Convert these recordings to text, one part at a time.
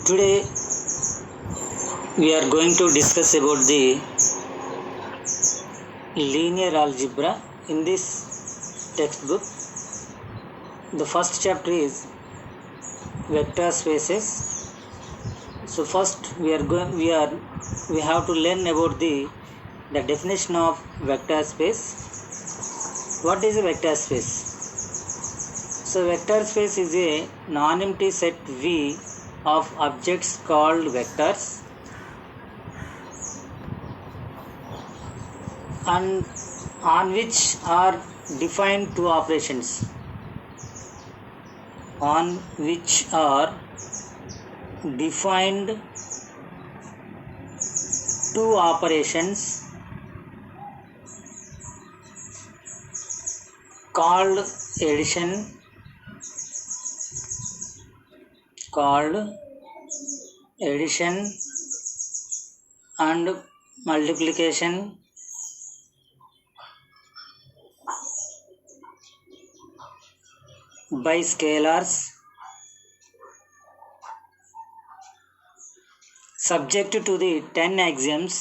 Today we are going to discuss about the linear algebra in this textbook. The first chapter is vector spaces. So first we have to learn about the definition of vector space. What is a vector space? So vector space is a non-empty set V of objects called vectors and on which are defined two operations. On which are defined two operations called addition, and multiplication by scalars subject to the 10 axioms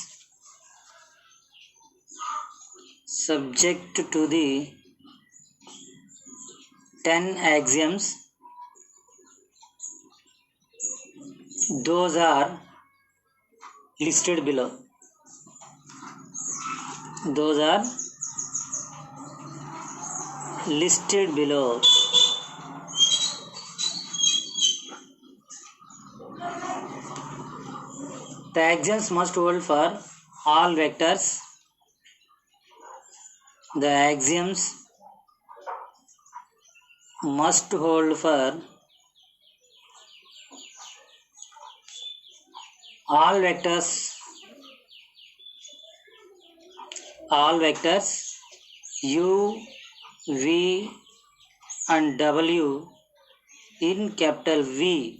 those are listed below. The axioms must hold for all vectors. The axioms must hold for all vectors u, v and w in capital V,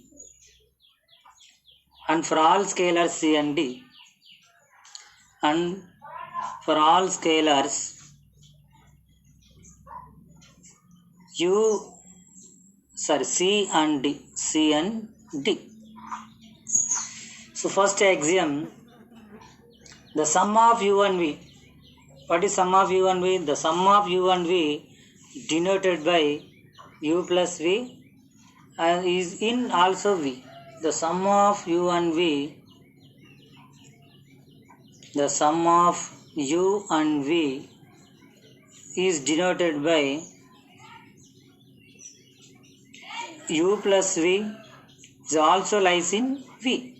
and for all scalars c and d, and for all scalars c and d. So first axiom, the sum of u and v. What is sum of u and v? The sum of u and v denoted by u plus v is in also v. The sum of u and v is denoted by u plus v is also lies in v.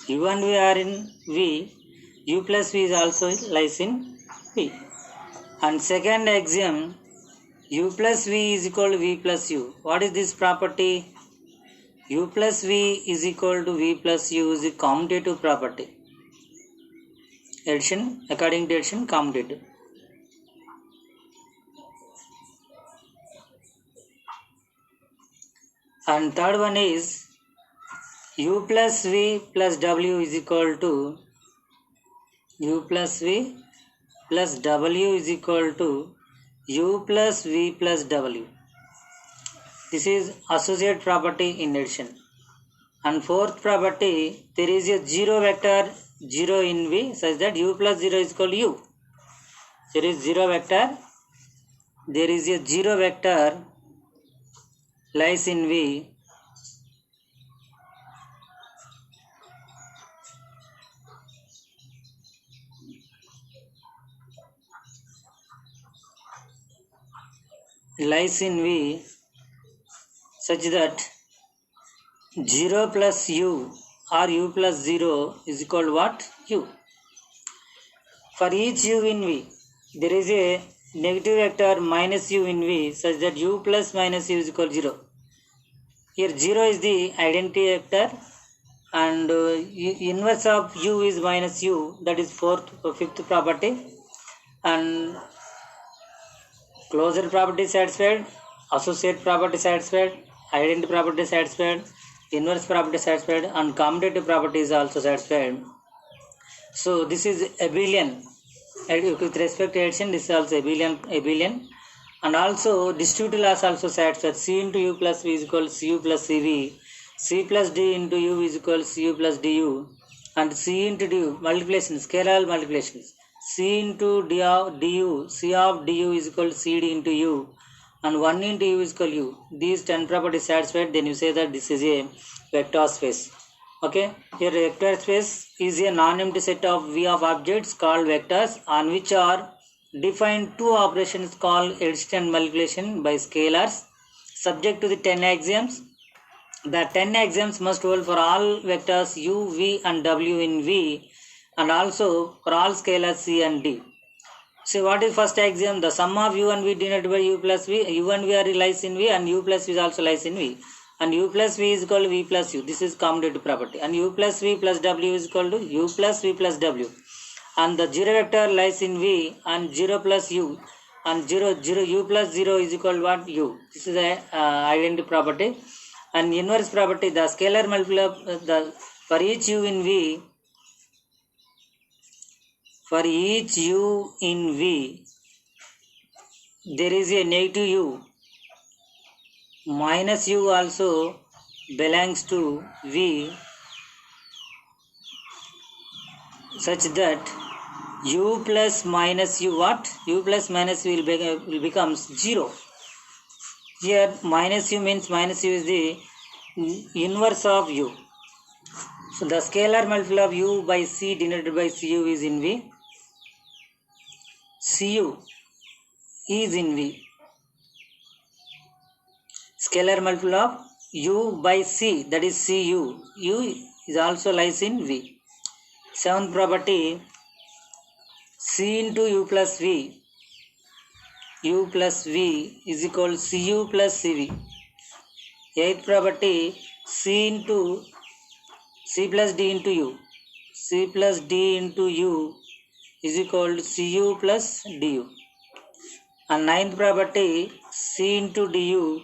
U and v are in v, u plus v is also lies in v. And second axiom, u plus v is equal to v plus u. What is this property? U plus v is equal to v plus u is a commutative property. According to addition, commutative. And third one is u plus v plus w is equal to u plus v plus w is equal to u plus v plus w. This is associate property in addition. And fourth property, there is a zero vector 0 in v such that u plus 0 is equal to u. There is zero vector lies in v such that 0 plus u or u plus 0 is equal to what? U. For each u in v, there is a negative vector minus u in v such that u plus minus u is equal to 0. Here 0 is the identity vector and inverse of u is minus u, that is fifth property. And closure property satisfied, associate property satisfied, identity property satisfied, inverse property satisfied, and commutative property is also satisfied. So this is abelian. With respect to addition, this is also abelian. And also distributive laws also satisfied. C into u plus v is equal to cu plus cv C plus D into U is equal to U plus du, and C into du multiplication, scalar multiplications. C into du, C of du is equal to CD into U, and 1 into U is equal to U. These 10 properties satisfied, then you say that this is a vector space. Okay, here vector space is a non-empty set of V of objects called vectors on which are defined two operations called addition and multiplication by scalars, subject to the 10 axioms. The 10 axioms must hold for all vectors u, v and w in V, and also for all scalars c and d. So what is first axiom? The sum of u and v denoted by u plus v. U and v are lies in V, and u plus v also lies in V. And u plus v is equal to v plus u. This is commutative property. And u plus v plus w is equal to u plus v plus w. And the 0 vector lies in V, and 0 plus u, and 0 u plus 0 is equal to what? U. This is a identity property. And inverse property, the scalar multiplier for each u in V, for each u in V, there is a negative u. Minus u also belongs to V, such that u plus minus u, what? U plus minus u will becomes 0. Here minus u means minus u is the inverse of u. So the scalar multiple of u by c denoted by cu is in V. Cu is in V. Scalar multiple of u by c, that is cu. U is also lies in V. Seventh property, c into u plus v. U plus v is equal to cu plus cv. Eighth property, c into c plus d into u. C plus d into u is equal to cu plus du. And ninth property, c into du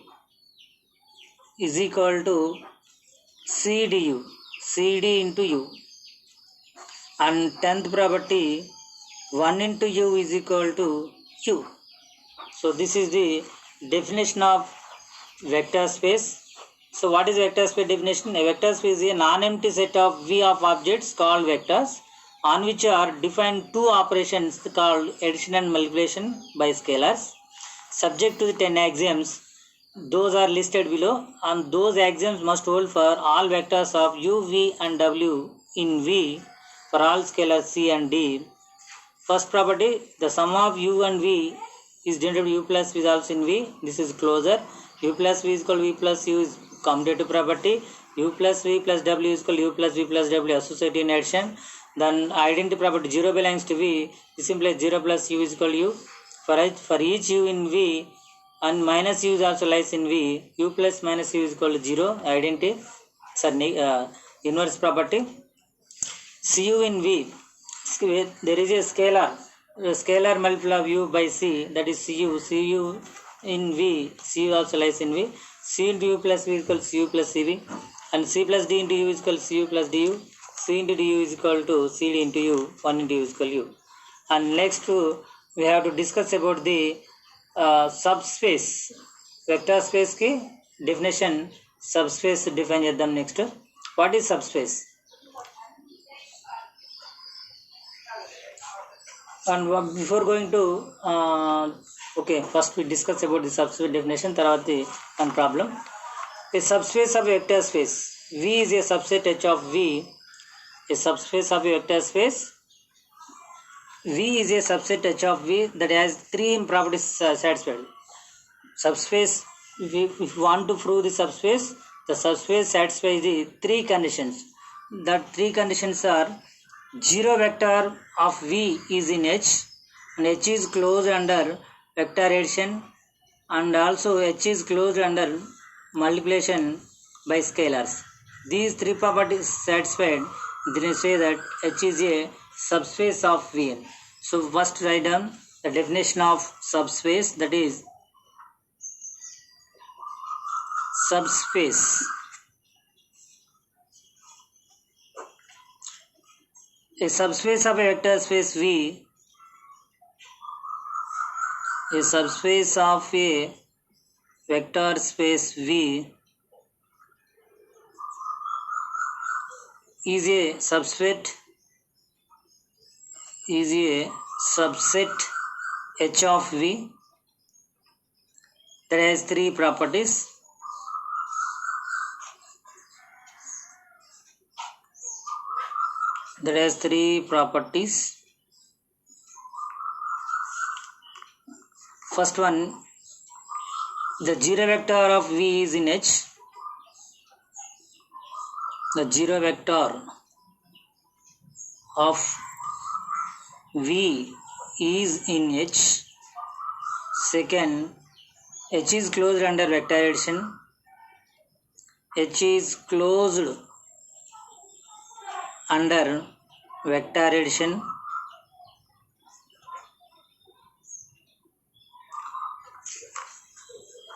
is equal to c du, cd into u. And 10th property, 1 into u is equal to u. So this is the definition of vector space. So what is vector space definition? A vector space is a non-empty set of V of objects called vectors on which are defined two operations called addition and multiplication by scalars, subject to the 10 axioms. Those are listed below, and those axioms must hold for all vectors of u, v and w in V for all scalars c and d. First property, the sum of u and v is denoted by u plus v is also in V. This is closure. U plus v is equal to v plus u is commutative property. U plus v plus w is equal to u plus v plus w associative in addition. Then identity property, 0 belongs to V. This implies 0 plus u is equal to u. For each u in V, and minus u is also lies in V, u plus minus u is equal to 0. Identity, inverse property. Cu in V, there is a scalar multiple of u by c, that is cu in V, cu also lies in V. C into u plus v is equal to cu plus cv, and c plus d into u is equal to cu plus du. C into du is equal to cd into u, 1 into u is equal to u. And next we have to discuss about the subspace. Vector space ki definition, subspace define చేద్దాం next. What is subspace? And before going to okay, first we discuss about the subspace definition, tarvati one problem. A subspace of a vector space V is a subset H of V. A subspace of a vector space V is a subset H of V that has three properties satisfied. Subspace, if you want to prove the subspace satisfies the three conditions. The three conditions are: 0 vector of V is in H, and H is closed under vector addition, and also H is closed under multiplication by scalars. These three properties satisfied, then you say that H is a subspace of Vn. So first write down the definition of subspace, that is subspace. A subspace of a vector space V, a subspace of a vector space V is a subset H of V that has three properties. First one, the zero vector of V is in H. The zero vector of V is in H. Second, H is closed under vector addition. H is closed under vector addition.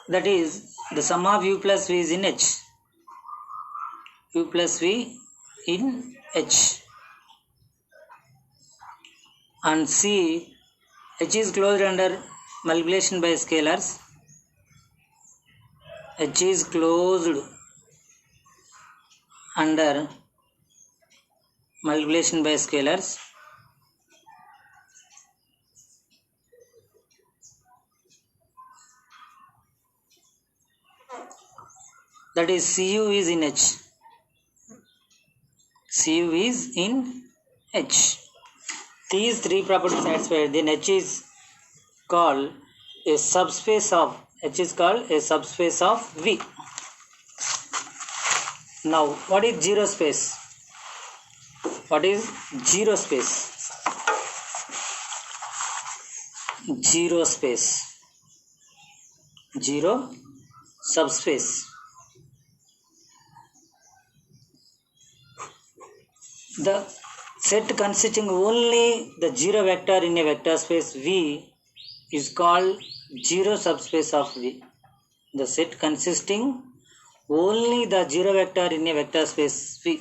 That is, the sum of U plus V is in H. U plus V in H. And C, H is closed under multiplication by scalars. H is closed under multiplication by scalars. That is, Cu is in H. Cu is in H. These three properties satisfied, then H is called a subspace of V. Now, what is zero space? What is zero space? Zero space. Zero subspace. The set consisting only the zero vector in a vector space V is called zero subspace of V. The set consisting only the zero vector in a vector space V.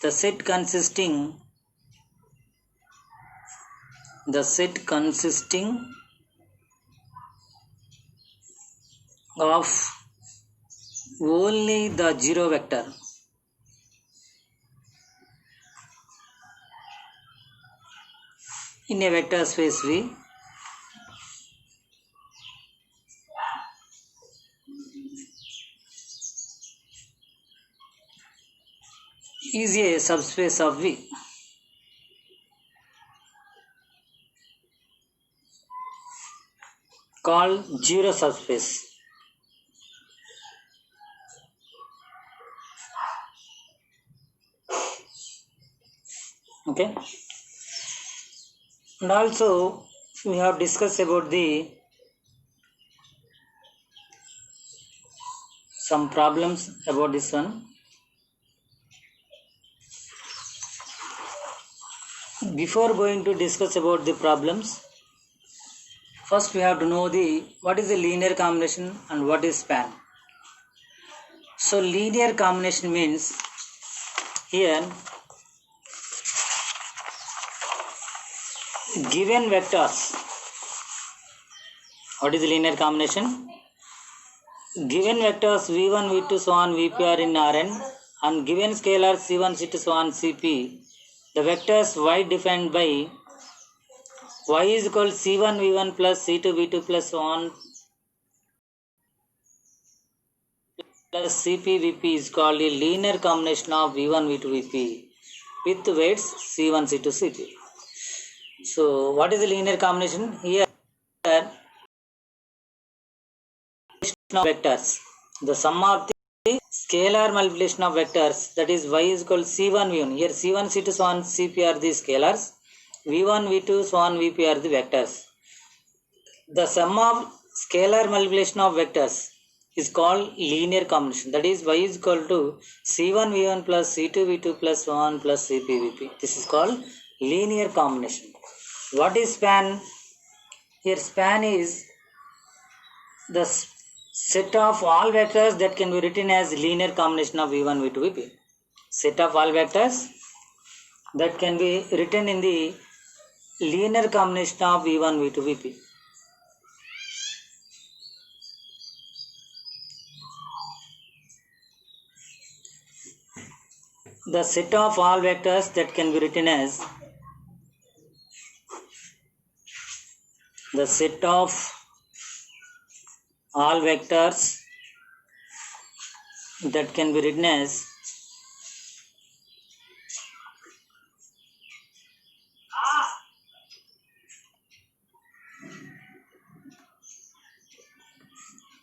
The set consisting of only the zero vector in a vector space V is a subspace of V. Called zero subspace. Okay. And also we have discussed about some problems about this one. Before going to discuss about the problems, first we have to know what is the linear combination and what is span. So linear combination means here given vectors. What is the linear combination? Given vectors v1, v2, so on, vp are in Rn, and given scalars c1, c2, so on, cp, the vectors y defined by y is equal c1, v1 plus c2, v2 plus so on plus cp, vp is called a linear combination of v1, v2, vp with weights c1, c2, cp. So what is the linear combination? Here vectors, the sum of the scalar multiplication of vectors, that is y is equal c1 v1. Here c1 c2 so on cp are the scalars, v1 v2 so on vp are the vectors. The sum of scalar multiplication of vectors is called linear combination, that is y is equal to c1 v1 plus c2 v2 plus so on plus cp vp. This is called linear combination. What is span? Here span is the set of all vectors that can be written as linear combination of v1, v2, vp. Set of all vectors that can be written in the linear combination of v1, v2, vp. the set of all vectors that can be written as the set of all vectors that can be written as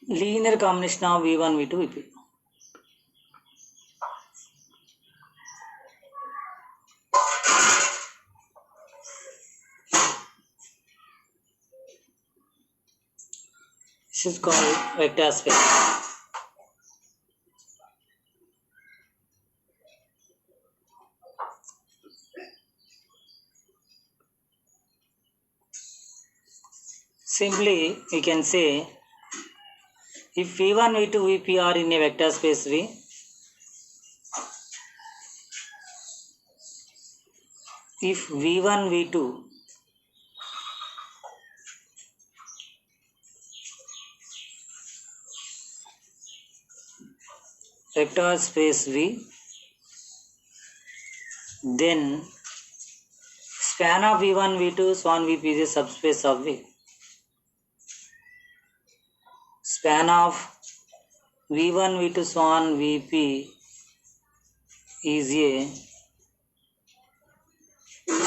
linear combination of v1 v2 vp. This is called vector space. Simply we can say if v1 v2 vp are in a vector space V, if v1 v2 vector space V, then span of v1 v2 so on vp is a subspace of V. Span of v1 v2 so on vp is a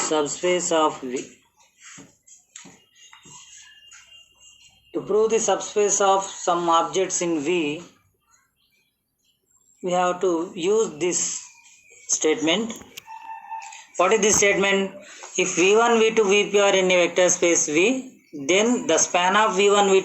subspace of V. To prove the subspace of some objects in V, we have to use this statement. What is this statement? If v1 v2 vp are in a vector space V, then the span of v1 v2